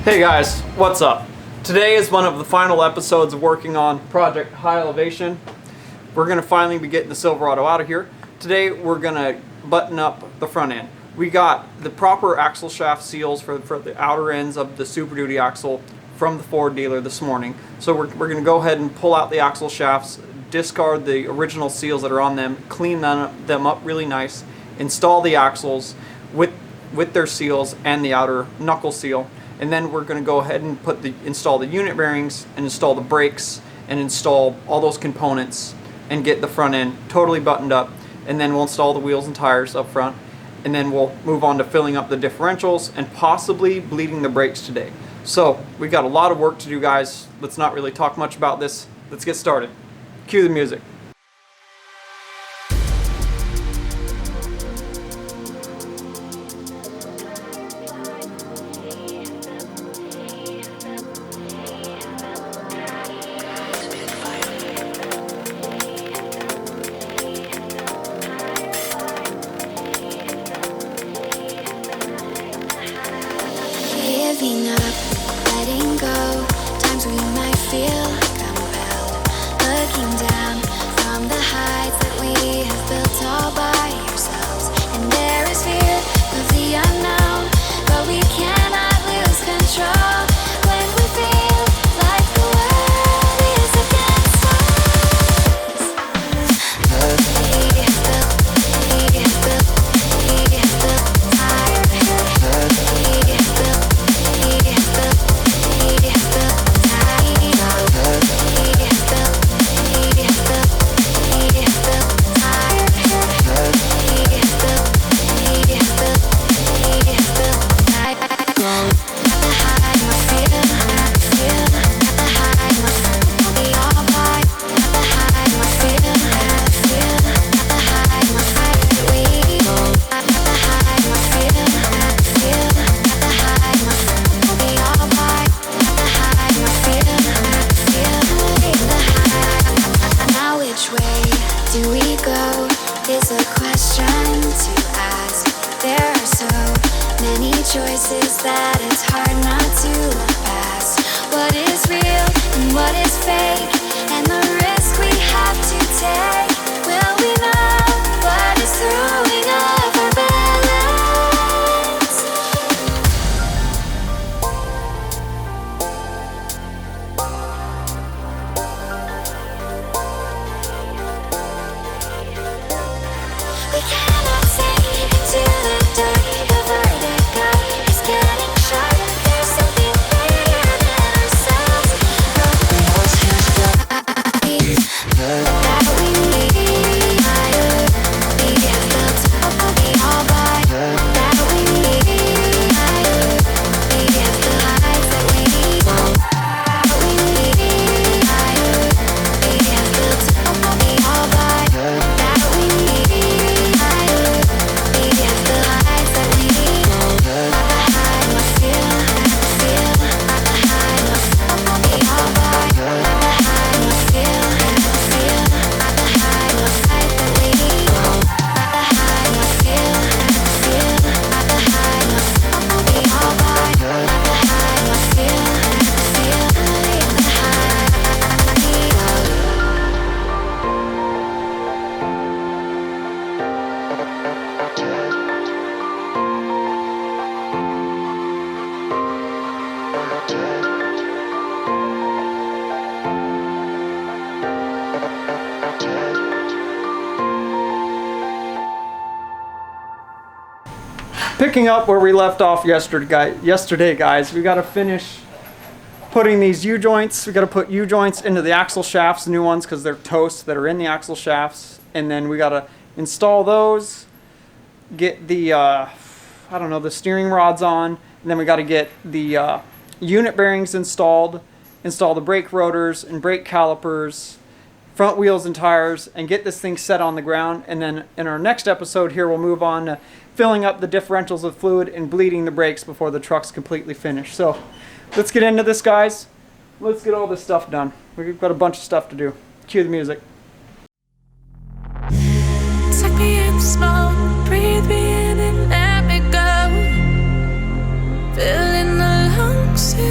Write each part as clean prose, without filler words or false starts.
Hey guys, what's up? Today is one of the final episodes of working on Project High Elevation. We're going to finally be getting the Silverado out of here. Today we're going to button up the front end. We got the proper axle shaft seals for the outer ends of the Super Duty axle from the Ford dealer this morning. So we're going to go ahead and pull out the axle shafts, discard the original seals that are on them, clean them up really nice, install the axles with their seals and the outer knuckle seal. And then we're going to go ahead and install the unit bearings and install the brakes and install all those components and get the front end totally buttoned up. And then we'll install the wheels and tires up front. And then we'll move on to filling up the differentials and possibly bleeding the brakes today. So we've got a lot of work to do, guys. Let's not really talk much about this. Let's get started. Cue the music. Giving up, letting go, times we might feel compelled, looking down from the heights that we have built all by ourselves. And there is fear of the unknown, but we cannot lose control when we feel like the world is against us. We have built tired. Choices that it's hard not to look past. What is real and what is fake, and the risk we have to take. Will we know what is throwing off our balance? We cannot sink into the dark. The vertigo is getting sharp. There's something bigger than ourselves. That we need. We have built all by that we need. We have the heights that we need. We need. We have built all by that we need. We have the heights that we need. Picking up where we left off yesterday, guys, we got to finish putting these U-joints. We got to put U-joints into the axle shafts, new ones, because they're toast that are in the axle shafts. And then we got to install those, get the, the steering rods on. And then we got to get the unit bearings installed, install the brake rotors and brake calipers, front wheels and tires, and get this thing set on the ground. And then in our next episode here, we'll move on to filling up the differentials with fluid and bleeding the brakes before the truck's completely finished. So let's get into this, guys. Let's get all this stuff done. We've got a bunch of stuff to do. Cue the music. Suck me in the smoke, breathe me in and let me go. Filling the lungs.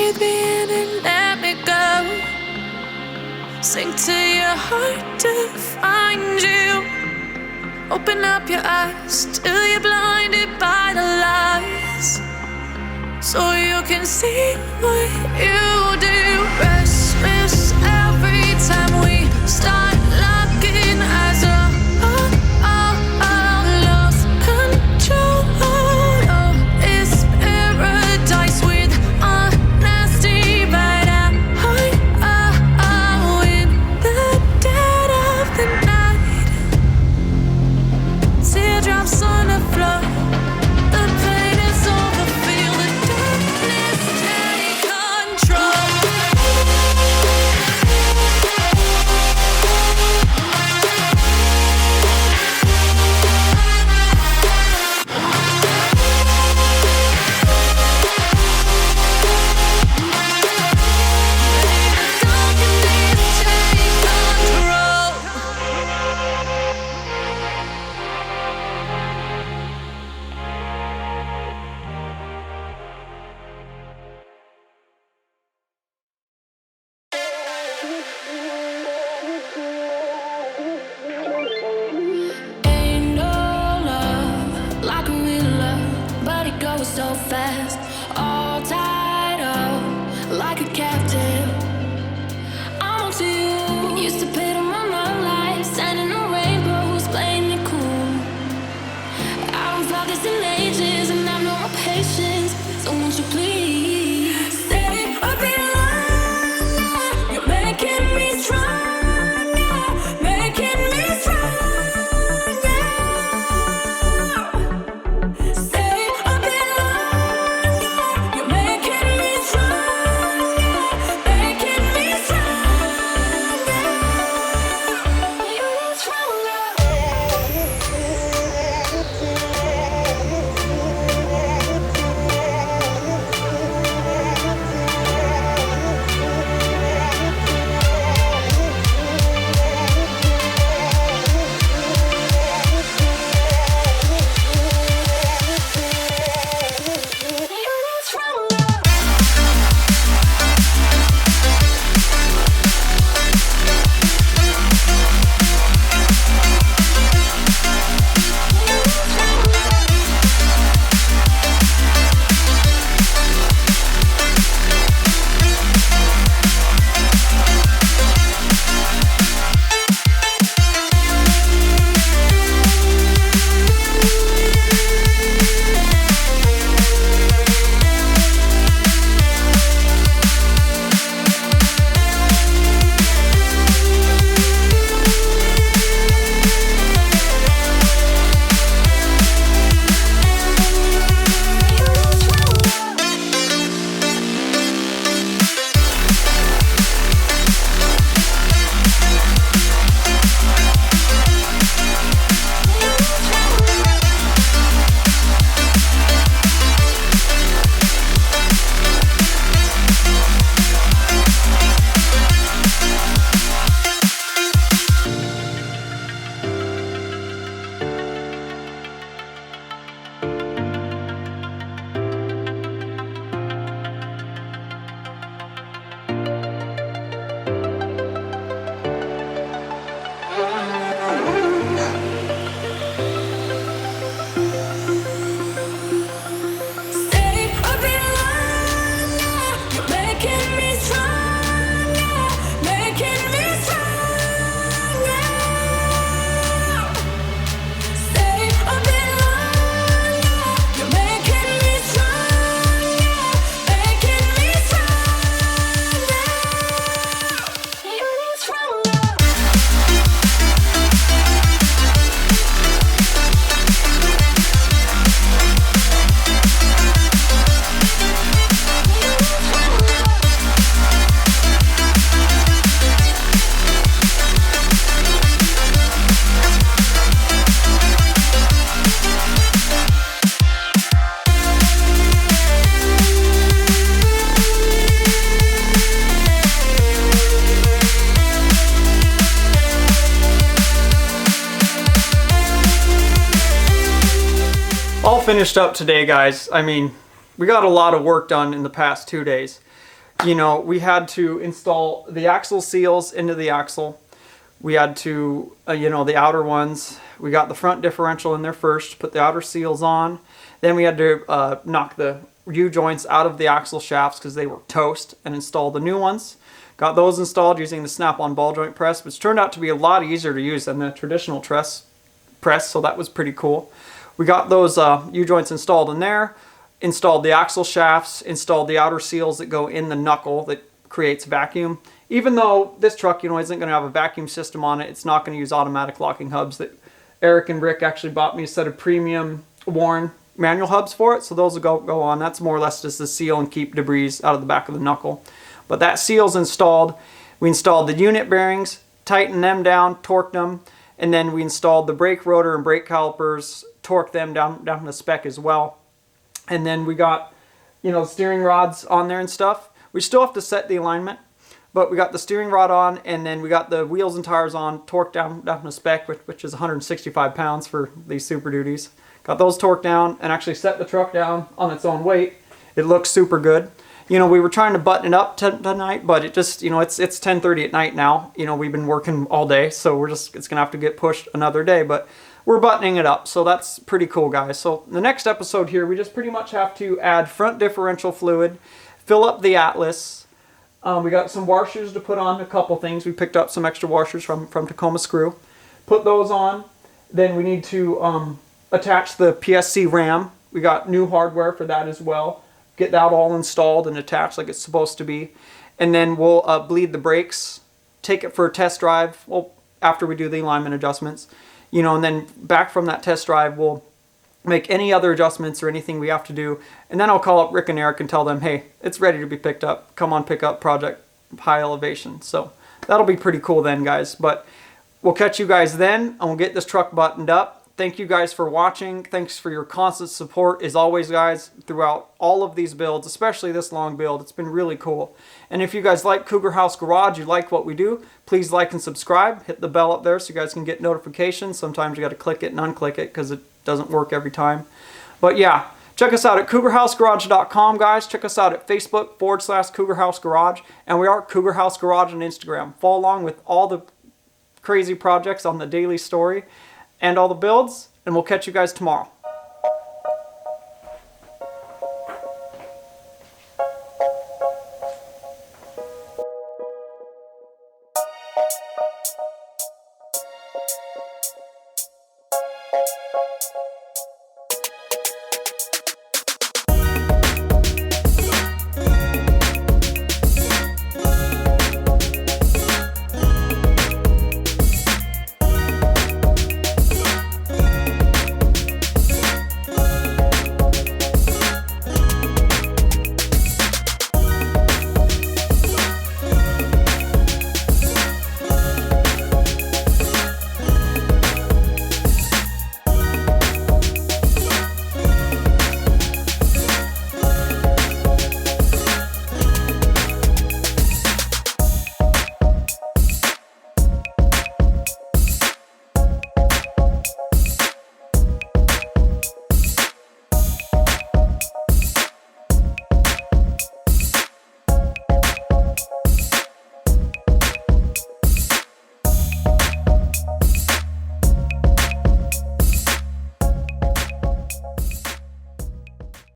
breathe me in and let me go. Sink to your heart to find you. Open up your eyes till you're blinded by the lies, so you can see what you do. Restless every time we start locking eyes. Lost control. Oh, it's paradise with honesty, but in the dead of the night. Teardrops on the floor. The pain is over. Feel the darkness take control. Ain't no love like a real love, but it goes so fast. All tied up like a captive. I'm on to you. Used to pit on my life, sending the rainbows, playing it cool. I haven't felt this in ages, and I've no more patience. So won't you please stay a bit longer? You're making me stronger, making me stronger. Stay a bit longer. You're making me stronger, making me stronger. You're stronger. All finished up today, guys. I mean, we got a lot of work done in the past 2 days. you know, we had to install the axle seals into the axle. We had to, you know, the outer ones. We got the front differential in there first, put the outer seals on. Then we had to knock the U-joints out of the axle shafts because they were toast and install the new ones. Got those installed using the snap-on ball joint press, which turned out to be a lot easier to use than the traditional press, so that was pretty cool. We got those U-joints installed in there, installed the axle shafts, installed the outer seals that go in the knuckle that creates vacuum. Even though this truck, you know, isn't going to have a vacuum system on it, it's not going to use automatic locking hubs. That Eric and Rick actually bought me a set of premium Warren manual hubs for it, so those will go on. That's more or less just to seal and keep debris out of the back of the knuckle. But that seal's installed. We installed the unit bearings, tightened them down, torqued them, and then we installed the brake rotor and brake calipers, torqued them down to spec as well. And then we got, you know, steering rods on there and stuff. We still have to set the alignment, but we got the steering rod on, and then we got the wheels and tires on, torqued down to spec, which is 165 pounds for these Super Duties. Got those torqued down and actually set the truck down on its own weight. It looks super good. You know, we were trying to button it up tonight, but it just, you know, it's 10:30 at night now. You know, we've been working all day, so it's gonna have to get pushed another day, but we're buttoning it up, so that's pretty cool, guys. So the next episode here, we just pretty much have to add front differential fluid, fill up the Atlas. We got some washers to put on, a couple things. We picked up some extra washers from Tacoma Screw. Put those on. Then we need to attach the PSC RAM. We got new hardware for that as well. Get that all installed and attached like it's supposed to be. And then we'll bleed the brakes, take it for a test drive, well, after we do the alignment adjustments. You know, and then back from that test drive, we'll make any other adjustments or anything we have to do. And then I'll call up Rick and Eric and tell them, hey, it's ready to be picked up. Come on, pick up Project High Elevation. So that'll be pretty cool then, guys. But we'll catch you guys then, and we'll get this truck buttoned up. Thank you guys for watching. Thanks for your constant support, as always, guys, throughout all of these builds, especially this long build. It's been really cool. And if you guys like Cougar House Garage, you like what we do, please like and subscribe. Hit the bell up there so you guys can get notifications. Sometimes you got to click it and unclick it because it doesn't work every time. But yeah, check us out at cougarhousegarage.com, guys. Check us out at Facebook.com/Cougar House Garage. And we are Cougar House Garage on Instagram. Follow along with all the crazy projects on the daily story and all the builds, and we'll catch you guys tomorrow.